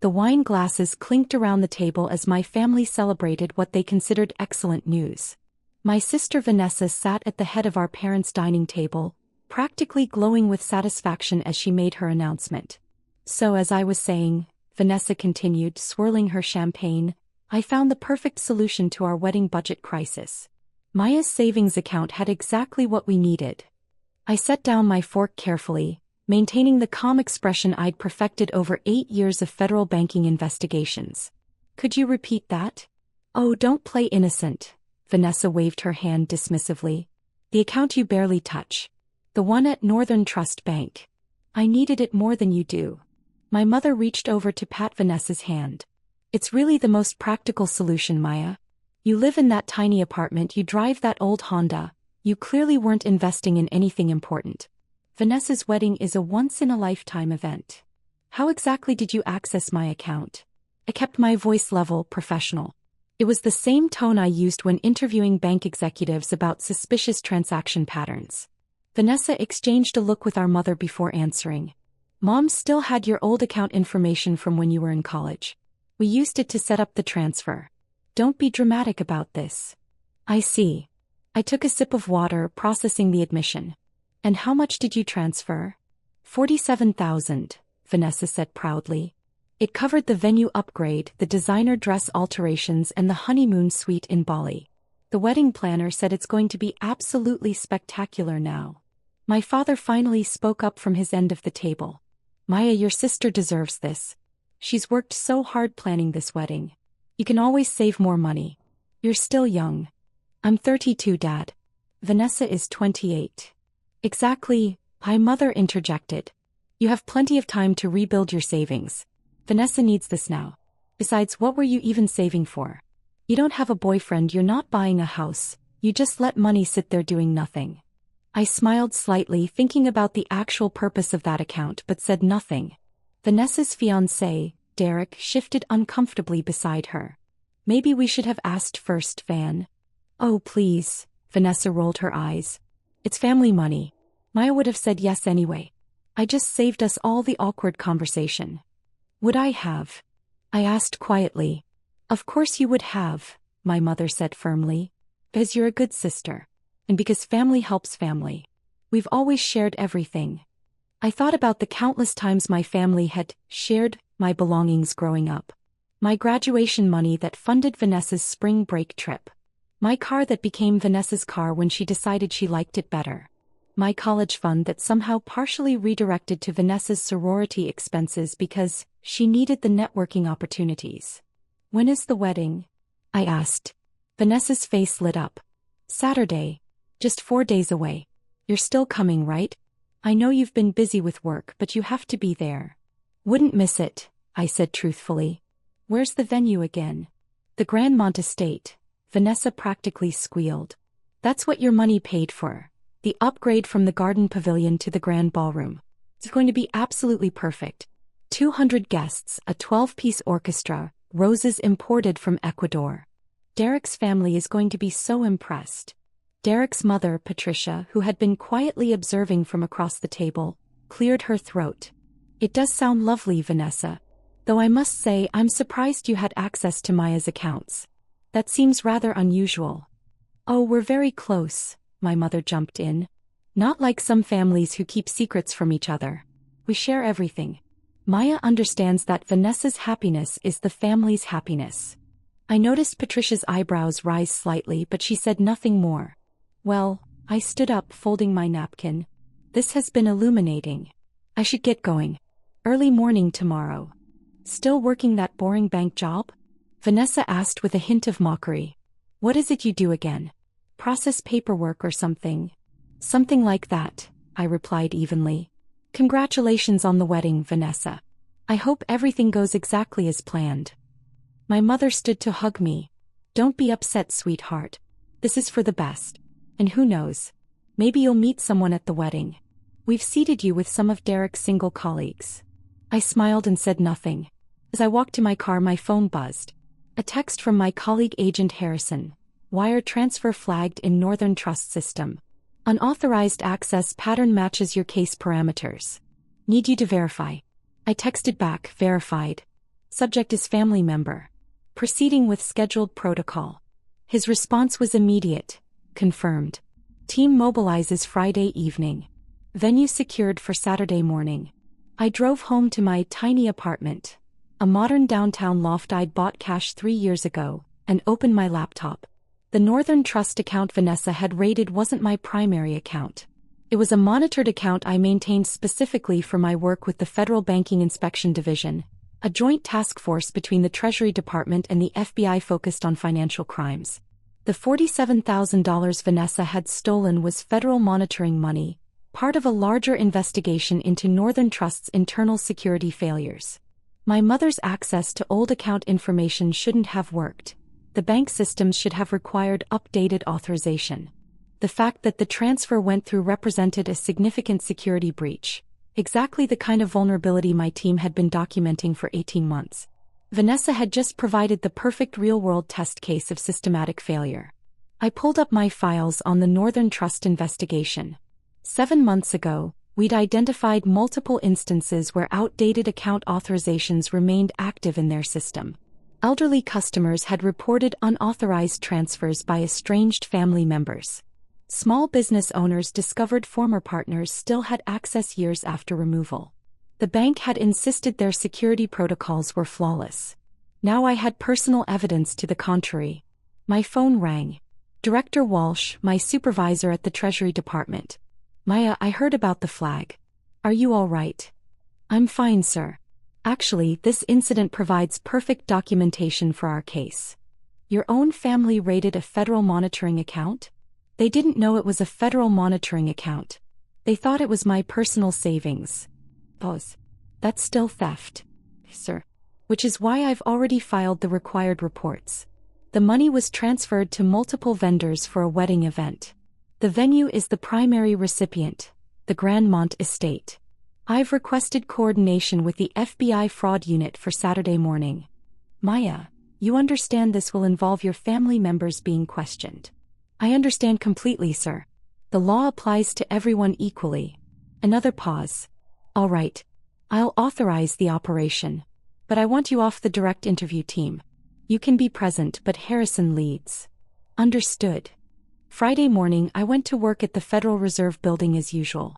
The wine glasses clinked around the table as my family celebrated what they considered excellent news. My sister Vanessa sat at the head of our parents' dining table, practically glowing with satisfaction as she made her announcement. So as I was saying, Vanessa continued, swirling her champagne, I found the perfect solution to our wedding budget crisis. Maya's savings account had exactly what we needed. I set down my fork carefully, maintaining the calm expression I'd perfected over 8 years of federal banking investigations. Could you repeat that? Oh, don't play innocent. Vanessa waved her hand dismissively. The account you barely touch. The one at Northern Trust Bank. I needed it more than you do. My mother reached over to pat Vanessa's hand. It's really the most practical solution, Maya. You live in that tiny apartment, you drive that old Honda, you clearly weren't investing in anything important. Vanessa's wedding is a once-in-a-lifetime event. How exactly did you access my account? I kept my voice level, professional. It was the same tone I used when interviewing bank executives about suspicious transaction patterns. Vanessa exchanged a look with our mother before answering. Mom still had your old account information from when you were in college. We used it to set up the transfer. Don't be dramatic about this. I see. I took a sip of water, processing the admission. And how much did you transfer? $47,000, Vanessa said proudly. It covered the venue upgrade, the designer dress alterations, and the honeymoon suite in Bali. The wedding planner said it's going to be absolutely spectacular now. My father finally spoke up from his end of the table. Maya, your sister deserves this. She's worked so hard planning this wedding. You can always save more money. You're still young. I'm 32, Dad. Vanessa is 28. Exactly, my mother interjected. You have plenty of time to rebuild your savings. Vanessa needs this now. Besides, what were you even saving for? You don't have a boyfriend, you're not buying a house, you just let money sit there doing nothing. I smiled slightly, thinking about the actual purpose of that account, but said nothing. Vanessa's fiancé, Derek, shifted uncomfortably beside her. Maybe we should have asked first, Van. Oh, please, Vanessa rolled her eyes. It's family money. Maya would have said yes anyway. I just saved us all the awkward conversation. Would I have? I asked quietly. Of course you would have, my mother said firmly. Because you're a good sister. And because family helps family. We've always shared everything. I thought about the countless times my family had shared my belongings growing up. My graduation money that funded Vanessa's spring break trip. My car that became Vanessa's car when she decided she liked it better. My college fund that somehow partially redirected to Vanessa's sorority expenses because she needed the networking opportunities. When is the wedding? I asked. Vanessa's face lit up. Saturday. Just 4 days away. You're still coming, right? I know you've been busy with work, but you have to be there. Wouldn't miss it, I said truthfully. Where's the venue again? The Grandmont Estate, Vanessa practically squealed. That's what your money paid for. The upgrade from the garden pavilion to the grand ballroom. It's going to be absolutely perfect. 200 guests, a 12-piece orchestra, roses imported from Ecuador. Derek's family is going to be so impressed. Derek's mother, Patricia, who had been quietly observing from across the table, cleared her throat. It does sound lovely, Vanessa. Though I must say I'm surprised you had access to Maya's accounts. That seems rather unusual. Oh, we're very close, my mother jumped in. Not like some families who keep secrets from each other. We share everything. Maya understands that Vanessa's happiness is the family's happiness. I noticed Patricia's eyebrows rise slightly, but she said nothing more. Well, I stood up, folding my napkin. This has been illuminating. I should get going. Early morning tomorrow. Still working that boring bank job? Vanessa asked with a hint of mockery. What is it you do again? Process paperwork or something? Something like that, I replied evenly. Congratulations on the wedding, Vanessa. I hope everything goes exactly as planned. My mother stood to hug me. Don't be upset, sweetheart. This is for the best. And who knows? Maybe you'll meet someone at the wedding. We've seated you with some of Derek's single colleagues. I smiled and said nothing. As I walked to my car, my phone buzzed. A text from my colleague Agent Harrison. Wire transfer flagged in Northern Trust system. Unauthorized access pattern matches your case parameters. Need you to verify. I texted back, verified. Subject is family member. Proceeding with scheduled protocol. His response was immediate. Confirmed. Team mobilizes Friday evening. Venue secured for Saturday morning. I drove home to my tiny apartment. A modern downtown loft I'd bought cash 3 years ago, and opened my laptop. The Northern Trust account Vanessa had raided wasn't my primary account. It was a monitored account I maintained specifically for my work with the Federal Banking Inspection Division, a joint task force between the Treasury Department and the FBI focused on financial crimes. The $47,000 Vanessa had stolen was federal monitoring money, part of a larger investigation into Northern Trust's internal security failures. My mother's access to old account information shouldn't have worked. The bank systems should have required updated authorization. The fact that the transfer went through represented a significant security breach, exactly the kind of vulnerability my team had been documenting for 18 months. Vanessa had just provided the perfect real-world test case of systematic failure. I pulled up my files on the Northern Trust investigation. 7 months ago, we'd identified multiple instances where outdated account authorizations remained active in their system. Elderly customers had reported unauthorized transfers by estranged family members. Small business owners discovered former partners still had access years after removal. The bank had insisted their security protocols were flawless. Now I had personal evidence to the contrary. My phone rang. Director Walsh, my supervisor at the Treasury Department. Maya, I heard about the flag. Are you all right? I'm fine, sir. Actually, this incident provides perfect documentation for our case. Your own family raided a federal monitoring account? They didn't know it was a federal monitoring account. They thought it was my personal savings. Pause. That's still theft, sir. Which is why I've already filed the required reports. The money was transferred to multiple vendors for a wedding event. The venue is the primary recipient, the Grandmont Estate. I've requested coordination with the FBI fraud unit for Saturday morning. Maya, you understand this will involve your family members being questioned. I understand completely, sir. The law applies to everyone equally. Another pause. All right. I'll authorize the operation. But I want you off the direct interview team. You can be present, but Harrison leads. Understood. Friday morning I went to work at the Federal Reserve Building as usual.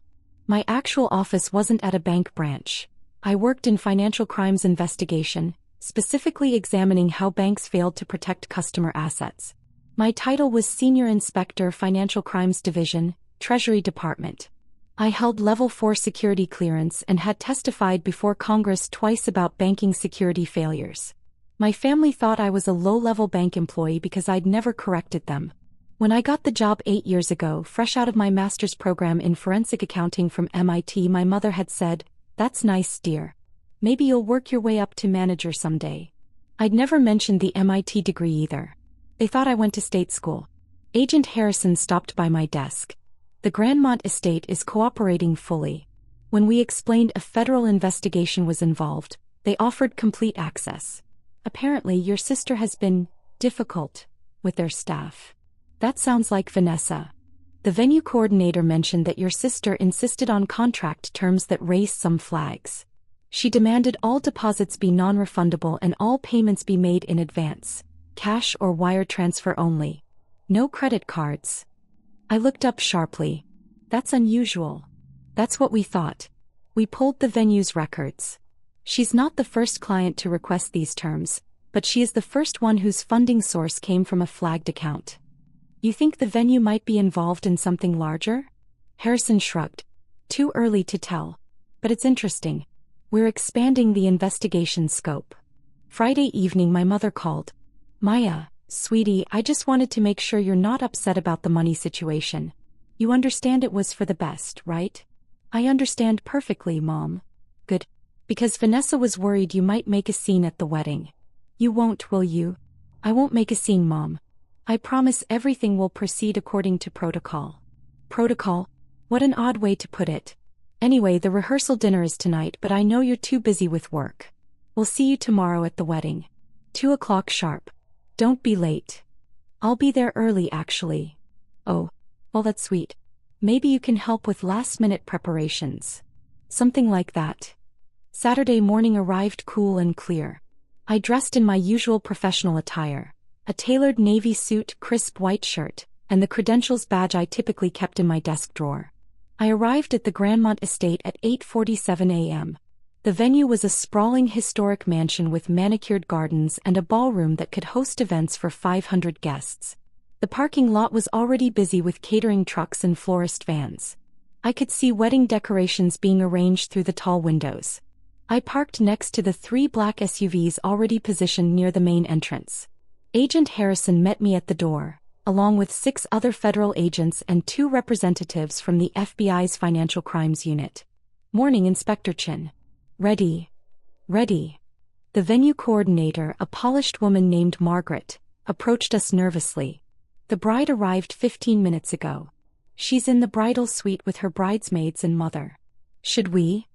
My actual office wasn't at a bank branch. I worked in financial crimes investigation, specifically examining how banks failed to protect customer assets. My title was Senior Inspector Financial Crimes Division, Treasury Department. I held Level 4 security clearance and had testified before Congress twice about banking security failures. My family thought I was a low-level bank employee because I'd never corrected them. When I got the job 8 years ago, fresh out of my master's program in forensic accounting from MIT, my mother had said, "That's nice, dear. Maybe you'll work your way up to manager someday." I'd never mentioned the MIT degree either. They thought I went to state school. Agent Harrison stopped by my desk. The Grandmont estate is cooperating fully. When we explained a federal investigation was involved, they offered complete access. Apparently your sister has been difficult with their staff. That sounds like Vanessa. The venue coordinator mentioned that your sister insisted on contract terms that raised some flags. She demanded all deposits be non-refundable and all payments be made in advance. Cash or wire transfer only. No credit cards. I looked up sharply. That's unusual. That's what we thought. We pulled the venue's records. She's not the first client to request these terms, but she is the first one whose funding source came from a flagged account. You think the venue might be involved in something larger? Harrison shrugged. Too early to tell. But it's interesting. We're expanding the investigation scope. Friday evening my mother called. Maya, sweetie, I just wanted to make sure you're not upset about the money situation. You understand it was for the best, right? I understand perfectly, Mom. Good. Because Vanessa was worried you might make a scene at the wedding. You won't, will you? I won't make a scene, Mom. I promise everything will proceed according to protocol. Protocol? What an odd way to put it. Anyway, the rehearsal dinner is tonight, but I know you're too busy with work. We'll see you tomorrow at the wedding. 2 o'clock sharp. Don't be late. I'll be there early, actually. Oh, well, that's sweet. Maybe you can help with last-minute preparations. Something like that. Saturday morning arrived cool and clear. I dressed in my usual professional attire, a tailored navy suit, crisp white shirt, and the credentials badge I typically kept in my desk drawer. I arrived at the Grandmont estate at 8:47 a.m. The venue was a sprawling historic mansion with manicured gardens and a ballroom that could host events for 500 guests. The parking lot was already busy with catering trucks and florist vans. I could see wedding decorations being arranged through the tall windows. I parked next to the 3 black SUVs already positioned near the main entrance. Agent Harrison met me at the door, along with 6 other federal agents and 2 representatives from the FBI's Financial Crimes Unit. "Morning, Inspector Chin." "Ready." "Ready." The venue coordinator, a polished woman named Margaret, approached us nervously. "The bride arrived 15 minutes ago. She's in the bridal suite with her bridesmaids and mother." "Should we?"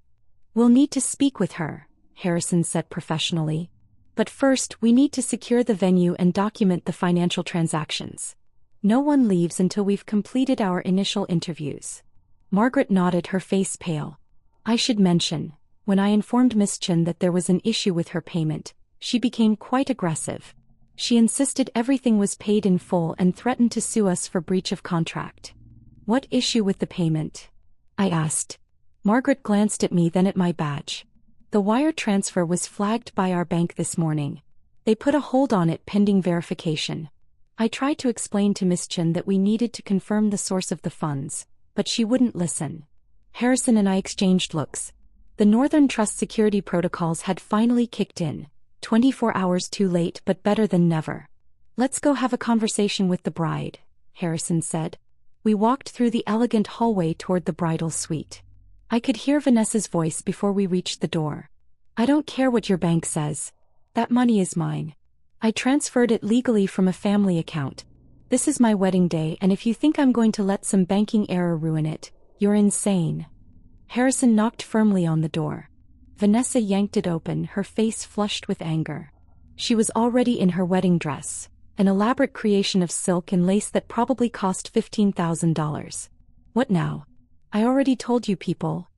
"We'll need to speak with her," Harrison said professionally. "But first, we need to secure the venue and document the financial transactions. No one leaves until we've completed our initial interviews." Margaret nodded, her face pale. I should mention, when I informed Miss Chin that there was an issue with her payment, she became quite aggressive. She insisted everything was paid in full and threatened to sue us for breach of contract. "What issue with the payment?" I asked. Margaret glanced at me, then at my badge. "The wire transfer was flagged by our bank this morning. They put a hold on it pending verification." I tried to explain to Miss Chin that we needed to confirm the source of the funds, but she wouldn't listen. Harrison and I exchanged looks. The Northern Trust security protocols had finally kicked in, 24 hours too late but better than never. "Let's go have a conversation with the bride," Harrison said. We walked through the elegant hallway toward the bridal suite. I could hear Vanessa's voice before we reached the door. "I don't care what your bank says. That money is mine. I transferred it legally from a family account. This is my wedding day, and if you think I'm going to let some banking error ruin it, you're insane." Harrison knocked firmly on the door. Vanessa yanked it open, her face flushed with anger. She was already in her wedding dress, an elaborate creation of silk and lace that probably cost $15,000. "What now?" "I already told you people."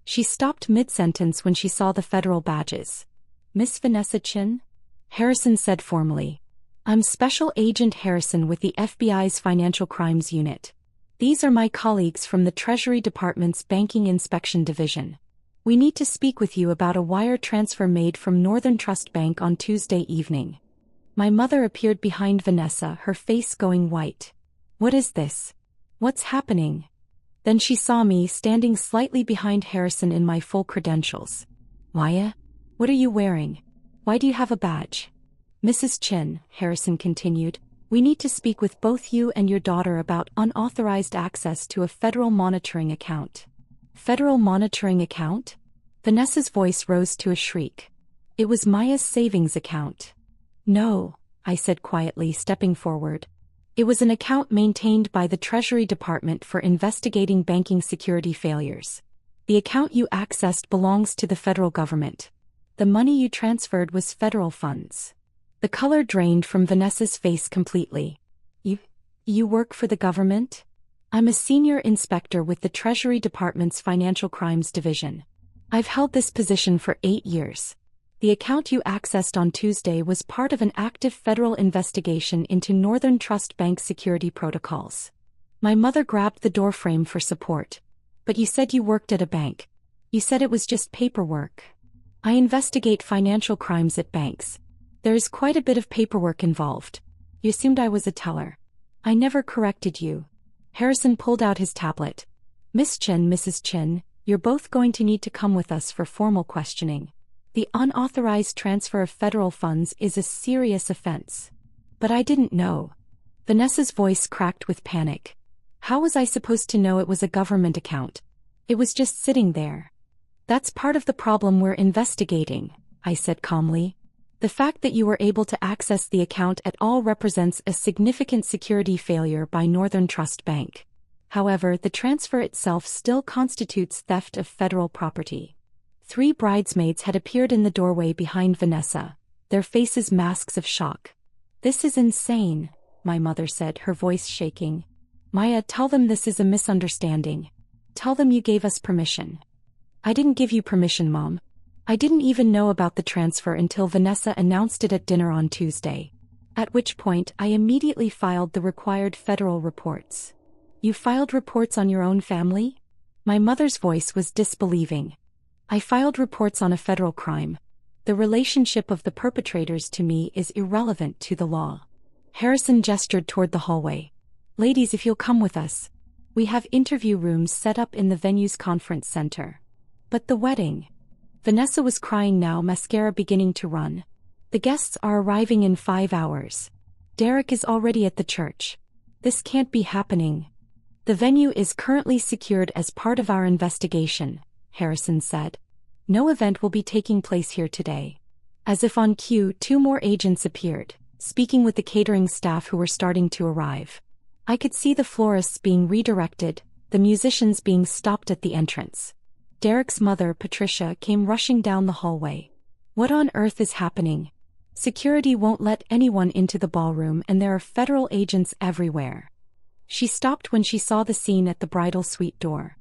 She stopped mid-sentence when she saw the federal badges. "Miss Vanessa Chin?" Harrison said formally. "I'm Special Agent Harrison with the FBI's Financial Crimes Unit. These are my colleagues from the Treasury Department's Banking Inspection Division. We need to speak with you about a wire transfer made from Northern Trust Bank on Tuesday evening." My mother appeared behind Vanessa, her face going white. "What is this? What's happening?" Then she saw me standing slightly behind Harrison in my full credentials. "Maya? What are you wearing? Why do you have a badge?" "Mrs. Chin," Harrison continued, "we need to speak with both you and your daughter about unauthorized access to a federal monitoring account." "Federal monitoring account?" Vanessa's voice rose to a shriek. "It was Maya's savings account." "No," I said quietly, stepping forward. "It was an account maintained by the Treasury Department for investigating banking security failures. The account you accessed belongs to the federal government. The money you transferred was federal funds." The color drained from Vanessa's face completely. You work for the government?" "I'm a senior inspector with the Treasury Department's Financial Crimes Division. I've held this position for 8 years. The account you accessed on Tuesday was part of an active federal investigation into Northern Trust Bank security protocols." My mother grabbed the doorframe for support. "But you said you worked at a bank. You said it was just paperwork." "I investigate financial crimes at banks. There is quite a bit of paperwork involved. You assumed I was a teller. I never corrected you." Harrison pulled out his tablet. "Miss Chin, Mrs. Chin, you're both going to need to come with us for formal questioning. The unauthorized transfer of federal funds is a serious offense." "But I didn't know." Vanessa's voice cracked with panic. "How was I supposed to know it was a government account? It was just sitting there." "That's part of the problem we're investigating," I said calmly. "The fact that you were able to access the account at all represents a significant security failure by Northern Trust Bank. However, the transfer itself still constitutes theft of federal property." 3 bridesmaids had appeared in the doorway behind Vanessa, their faces masks of shock. "This is insane," my mother said, her voice shaking. "Maya, tell them this is a misunderstanding. Tell them you gave us permission." "I didn't give you permission, Mom. I didn't even know about the transfer until Vanessa announced it at dinner on Tuesday. At which point I immediately filed the required federal reports. You filed reports on your own family? My mother's voice was disbelieving. I filed reports on a federal crime. The relationship of the perpetrators to me is irrelevant to the law. Harrison gestured toward the hallway. Ladies, if you'll come with us. We have interview rooms set up in the venue's conference center. But the wedding. Vanessa was crying now, mascara beginning to run. The guests are arriving in 5 hours. Derek is already at the church. This can't be happening. The venue is currently secured as part of our investigation, Harrison said. No event will be taking place here today. As if on cue, 2 more agents appeared, speaking with the catering staff who were starting to arrive. I could see the florists being redirected, the musicians being stopped at the entrance. Derek's mother, Patricia, came rushing down the hallway. What on earth is happening? Security won't let anyone into the ballroom and there are federal agents everywhere. She stopped when she saw the scene at the bridal suite door.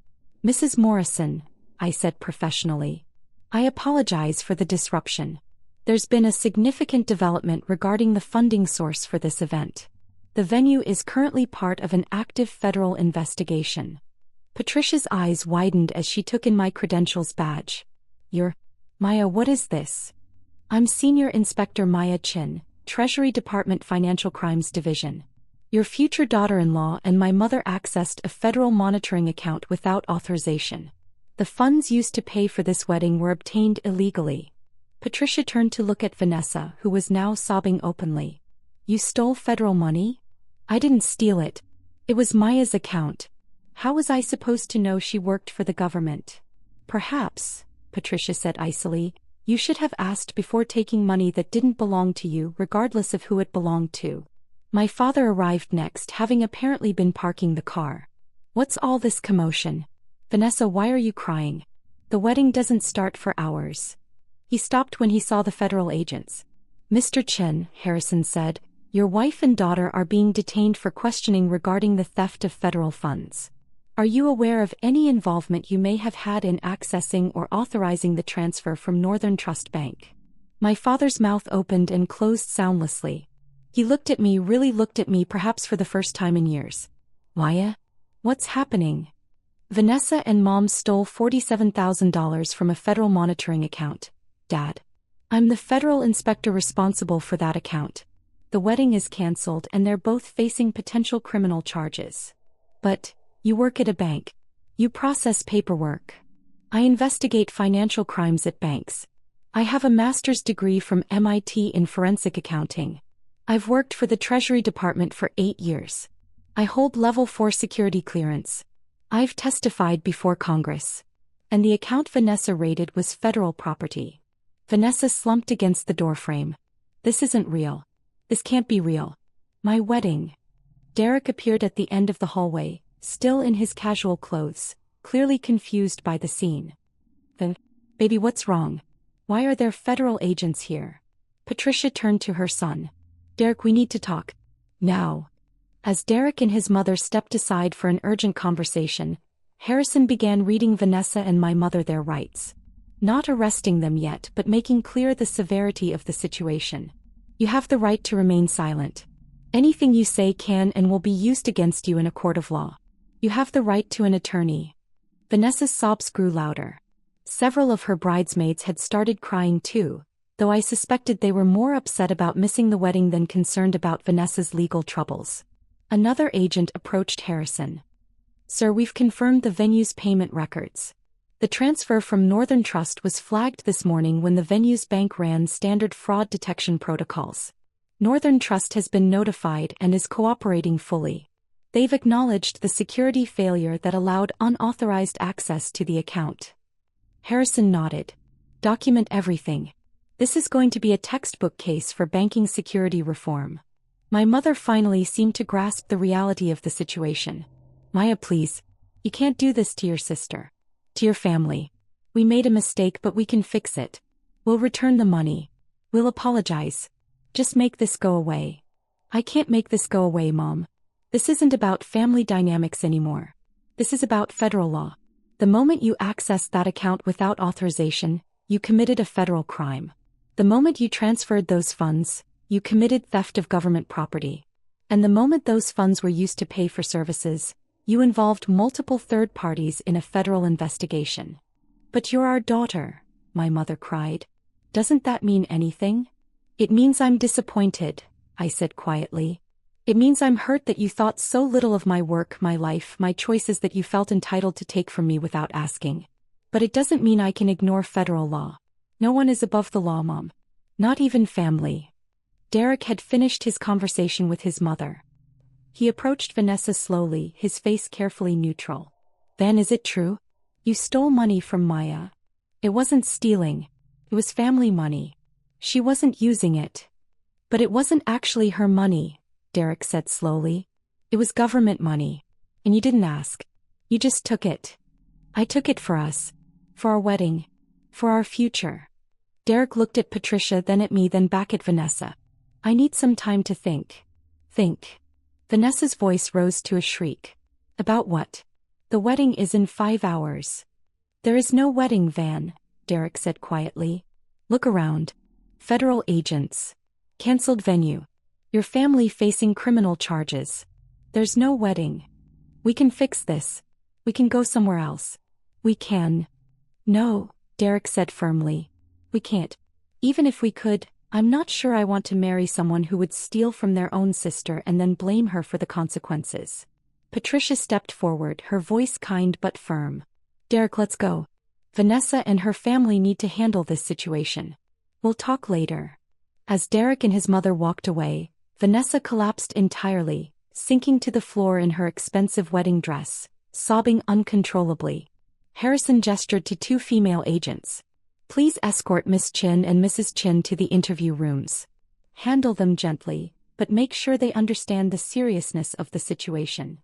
Mrs. Morrison, I said professionally. I apologize for the disruption. There's been a significant development regarding the funding source for this event. The venue is currently part of an active federal investigation. Patricia's eyes widened as she took in my credentials badge. You're... Maya, what is this? I'm Senior Inspector Maya Chin, Treasury Department Financial Crimes Division. Your future daughter-in-law and my mother accessed a federal monitoring account without authorization. The funds used to pay for this wedding were obtained illegally. Patricia turned to look at Vanessa, who was now sobbing openly. You stole federal money? I didn't steal it. It was Maya's account. How was I supposed to know she worked for the government? Perhaps, Patricia said icily, you should have asked before taking money that didn't belong to you, regardless of who it belonged to. My father arrived next, having apparently been parking the car. What's all this commotion? Vanessa, why are you crying? The wedding doesn't start for hours. He stopped when he saw the federal agents. Mr. Chen, Harrison said, your wife and daughter are being detained for questioning regarding the theft of federal funds. Are you aware of any involvement you may have had in accessing or authorizing the transfer from Northern Trust Bank? My father's mouth opened and closed soundlessly. He looked at me, really looked at me, perhaps for the first time in years. Maya? What's happening? Vanessa and Mom stole $47,000 from a federal monitoring account, Dad. I'm the federal inspector responsible for that account. The wedding is canceled and they're both facing potential criminal charges. But... You work at a bank. You process paperwork. I investigate financial crimes at banks. I have a master's degree from MIT in forensic accounting. I've worked for the Treasury Department for 8 years. I hold level 4 security clearance. I've testified before Congress. And the account Vanessa raided was federal property. Vanessa slumped against the doorframe. This isn't real. This can't be real. My wedding. Derek appeared at the end of the hallway, still in his casual clothes, clearly confused by the scene. Baby, what's wrong? Why are there federal agents here? Patricia turned to her son. Derek, we need to talk. Now. As Derek and his mother stepped aside for an urgent conversation, Harrison began reading Vanessa and my mother their rights. Not arresting them yet, but making clear the severity of the situation. You have the right to remain silent. Anything you say can and will be used against you in a court of law. You have the right to an attorney. Vanessa's sobs grew louder. Several of her bridesmaids had started crying too, though I suspected they were more upset about missing the wedding than concerned about Vanessa's legal troubles. Another agent approached Harrison. Sir, we've confirmed the venue's payment records. The transfer from Northern Trust was flagged this morning when the venue's bank ran standard fraud detection protocols. Northern Trust has been notified and is cooperating fully. They've acknowledged the security failure that allowed unauthorized access to the account. Harrison nodded. Document everything. This is going to be a textbook case for banking security reform. My mother finally seemed to grasp the reality of the situation. Maya, please. You can't do this to your sister. To your family. We made a mistake, but we can fix it. We'll return the money. We'll apologize. Just make this go away. I can't make this go away, Mom. This isn't about family dynamics anymore. This is about federal law. The moment you access that account without authorization, you committed a federal crime. The moment you transferred those funds, you committed theft of government property. And the moment those funds were used to pay for services, you involved multiple third parties in a federal investigation. But you're our daughter, my mother cried. Doesn't that mean anything? It means I'm disappointed, I said quietly. It means I'm hurt that you thought so little of my work, my life, my choices that you felt entitled to take from me without asking. But it doesn't mean I can ignore federal law. No one is above the law, Mom. Not even family. Derek had finished his conversation with his mother. He approached Vanessa slowly, his face carefully neutral. Van, is it true? You stole money from Maya. It wasn't stealing. It was family money. She wasn't using it. But it wasn't actually her money, Derek said slowly. It was government money. And you didn't ask. You just took it. I took it for us. For our wedding. For our future. Derek looked at Patricia, then at me, then back at Vanessa. I need some time to think. Think. Vanessa's voice rose to a shriek. About what? The wedding is in 5 hours. There is no wedding, Van, Derek said quietly. Look around. Federal agents. Cancelled venue. Your family facing criminal charges. There's no wedding. We can fix this. We can go somewhere else. We can. No, Derek said firmly. We can't. Even if we could, I'm not sure I want to marry someone who would steal from their own sister and then blame her for the consequences. Patricia stepped forward, her voice kind but firm. Derek, let's go. Vanessa and her family need to handle this situation. We'll talk later. As Derek and his mother walked away, Vanessa collapsed entirely, sinking to the floor in her expensive wedding dress, sobbing uncontrollably. Harrison gestured to 2 female agents. Please escort Miss Chin and Mrs. Chin to the interview rooms. Handle them gently, but make sure they understand the seriousness of the situation.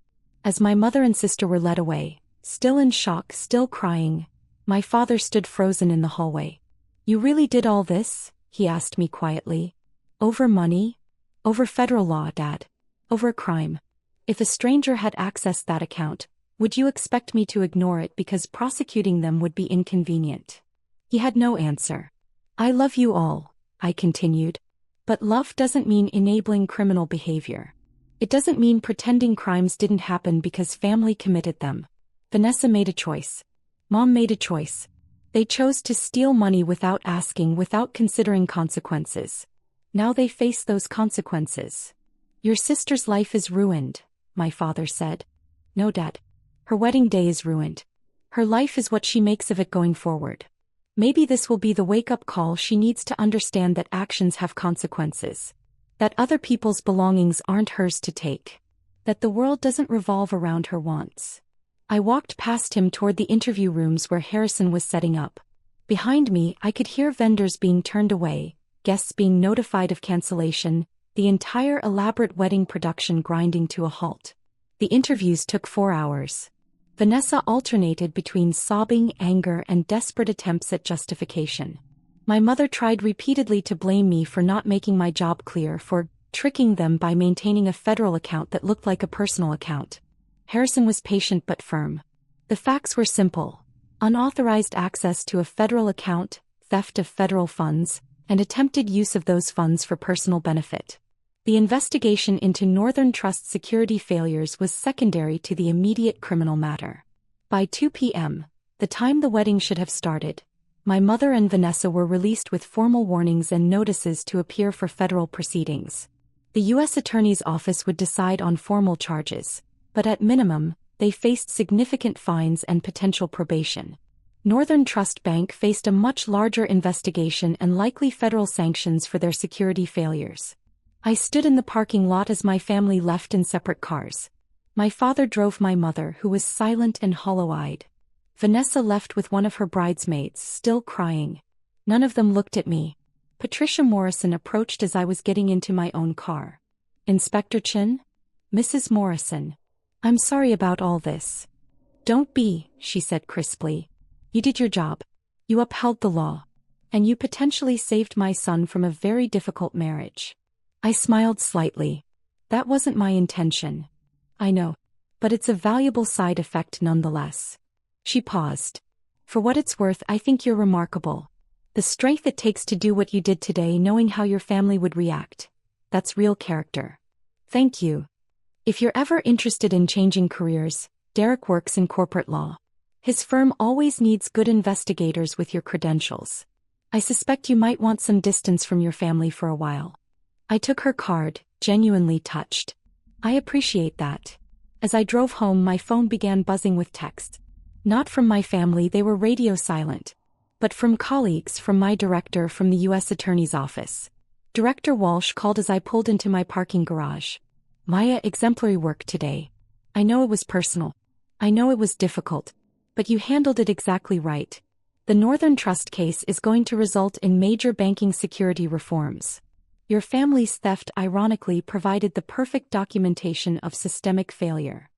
As my mother and sister were led away, still in shock, still crying, my father stood frozen in the hallway. You really did all this? He asked me quietly. Over money? Over federal law, Dad. Over a crime. If a stranger had accessed that account, would you expect me to ignore it because prosecuting them would be inconvenient? He had no answer. I love you all, I continued. But love doesn't mean enabling criminal behavior. It doesn't mean pretending crimes didn't happen because family committed them. Vanessa made a choice. Mom made a choice. They chose to steal money without asking, without considering consequences. Now they face those consequences. Your sister's life is ruined, my father said. No, Dad. Her wedding day is ruined. Her life is what she makes of it going forward. Maybe this will be the wake-up call she needs to understand that actions have consequences. That other people's belongings aren't hers to take. That the world doesn't revolve around her wants. I walked past him toward the interview rooms where Harrison was setting up. Behind me, I could hear vendors being turned away, guests being notified of cancellation, the entire elaborate wedding production grinding to a halt. The interviews took 4 hours. Vanessa alternated between sobbing, anger, and desperate attempts at justification. My mother tried repeatedly to blame me for not making my job clear, for tricking them by maintaining a federal account that looked like a personal account. Harrison was patient but firm. The facts were simple. Unauthorized access to a federal account, theft of federal funds, and attempted use of those funds for personal benefit. The investigation into Northern Trust security failures was secondary to the immediate criminal matter. By 2 p.m., the time the wedding should have started, my mother and Vanessa were released with formal warnings and notices to appear for federal proceedings. The U.S. Attorney's Office would decide on formal charges, but at minimum, they faced significant fines and potential probation. Northern Trust Bank faced a much larger investigation and likely federal sanctions for their security failures. I stood in the parking lot as my family left in separate cars. My father drove my mother, who was silent and hollow-eyed. Vanessa left with one of her bridesmaids, still crying. None of them looked at me. Patricia Morrison approached as I was getting into my own car. Inspector Chin? Mrs. Morrison. I'm sorry about all this. Don't be, she said crisply. You did your job. You upheld the law. And you potentially saved my son from a very difficult marriage. I smiled slightly. That wasn't my intention. I know. But it's a valuable side effect nonetheless. She paused. For what it's worth, I think you're remarkable. The strength it takes to do what you did today, knowing how your family would react. That's real character. Thank you. If you're ever interested in changing careers, Derek works in corporate law. His firm always needs good investigators with your credentials. I suspect you might want some distance from your family for a while. I took her card, genuinely touched. I appreciate that. As I drove home, my phone began buzzing with texts. Not from my family, they were radio silent. But from colleagues, from my director, from the U.S. Attorney's Office. Director Walsh called as I pulled into my parking garage. Maya, exemplary work today. I know it was personal. I know it was difficult. But you handled it exactly right. The Northern Trust case is going to result in major banking security reforms. Your family's theft ironically provided the perfect documentation of systemic failure.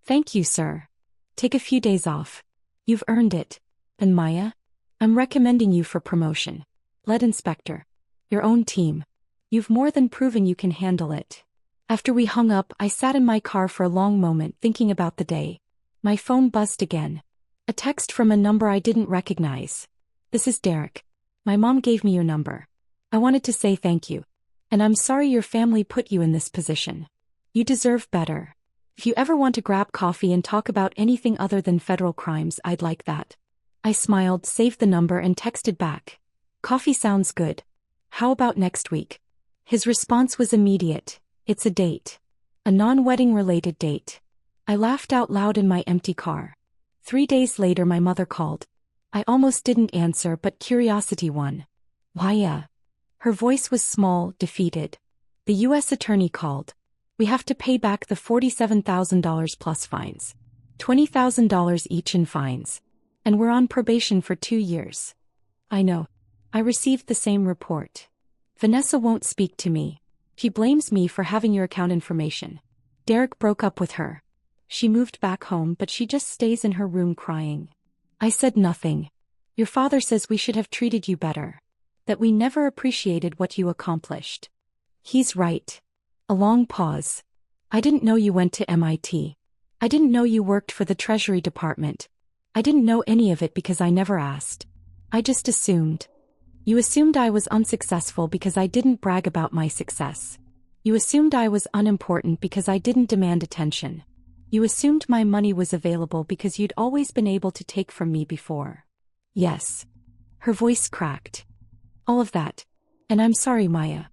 Thank you, sir. Take a few days off. You've earned it. And Maya? I'm recommending you for promotion. Lead inspector. Your own team. You've more than proven you can handle it. After we hung up, I sat in my car for a long moment thinking about the day. My phone buzzed again. A text from a number I didn't recognize. This is Derek. My mom gave me your number. I wanted to say thank you. And I'm sorry your family put you in this position. You deserve better. If you ever want to grab coffee and talk about anything other than federal crimes, I'd like that. I smiled, saved the number, and texted back. Coffee sounds good. How about next week? His response was immediate. It's a date. A non-wedding related date. I laughed out loud in my empty car. 3 days later, my mother called. I almost didn't answer, but curiosity won. Why? Her voice was small, defeated. The U.S. attorney called. We have to pay back the $47,000 plus fines. $20,000 each in fines. And we're on probation for 2 years. I know. I received the same report. Vanessa won't speak to me. She blames me for having your account information. Derek broke up with her. She moved back home, but she just stays in her room crying. I said nothing. Your father says we should have treated you better. That we never appreciated what you accomplished. He's right. A long pause. I didn't know you went to MIT. I didn't know you worked for the Treasury Department. I didn't know any of it because I never asked. I just assumed. You assumed I was unsuccessful because I didn't brag about my success. You assumed I was unimportant because I didn't demand attention. You assumed my money was available because you'd always been able to take from me before. Yes. Her voice cracked. All of that. And I'm sorry, Maya.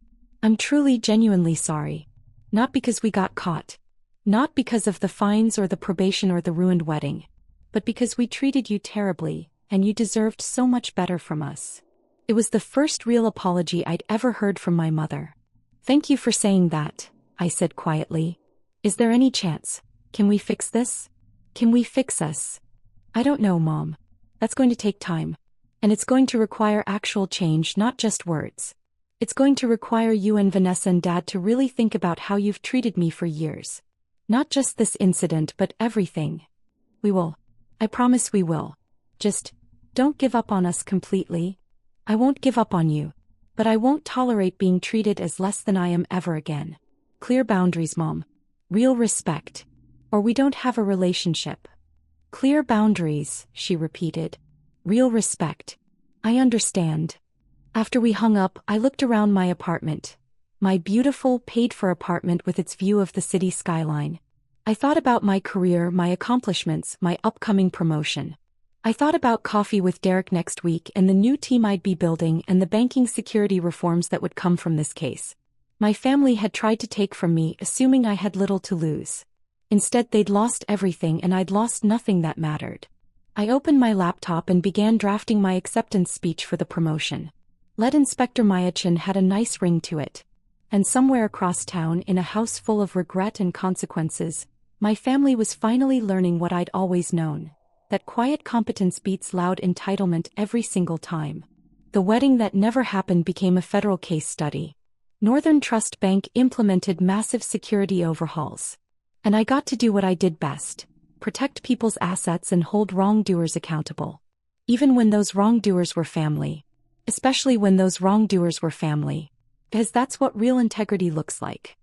I'm truly, genuinely sorry. Not because we got caught. Not because of the fines or the probation or the ruined wedding. But because we treated you terribly, and you deserved so much better from us. It was the first real apology I'd ever heard from my mother. Thank you for saying that, I said quietly. Is there any chance? Can we fix this? Can we fix us? I don't know, Mom. That's going to take time. And it's going to require actual change, not just words. It's going to require you and Vanessa and Dad to really think about how you've treated me for years. Not just this incident, but everything. We will. I promise we will. Just, don't give up on us completely. I won't give up on you. But I won't tolerate being treated as less than I am ever again. Clear boundaries, Mom. Real respect. Or we don't have a relationship. Clear boundaries, she repeated. Real respect. I understand. After we hung up, I looked around my apartment. My beautiful, paid-for apartment with its view of the city skyline. I thought about my career, my accomplishments, my upcoming promotion. I thought about coffee with Derek next week and the new team I'd be building and the banking security reforms that would come from this case. My family had tried to take from me, assuming I had little to lose. Instead, they'd lost everything and I'd lost nothing that mattered. I opened my laptop and began drafting my acceptance speech for the promotion. Lead Inspector Myachin had a nice ring to it. And somewhere across town, in a house full of regret and consequences, my family was finally learning what I'd always known. That quiet competence beats loud entitlement every single time. The wedding that never happened became a federal case study. Northern Trust Bank implemented massive security overhauls. And I got to do what I did best. Protect people's assets and hold wrongdoers accountable. Even when those wrongdoers were family. Especially when those wrongdoers were family. Because that's what real integrity looks like.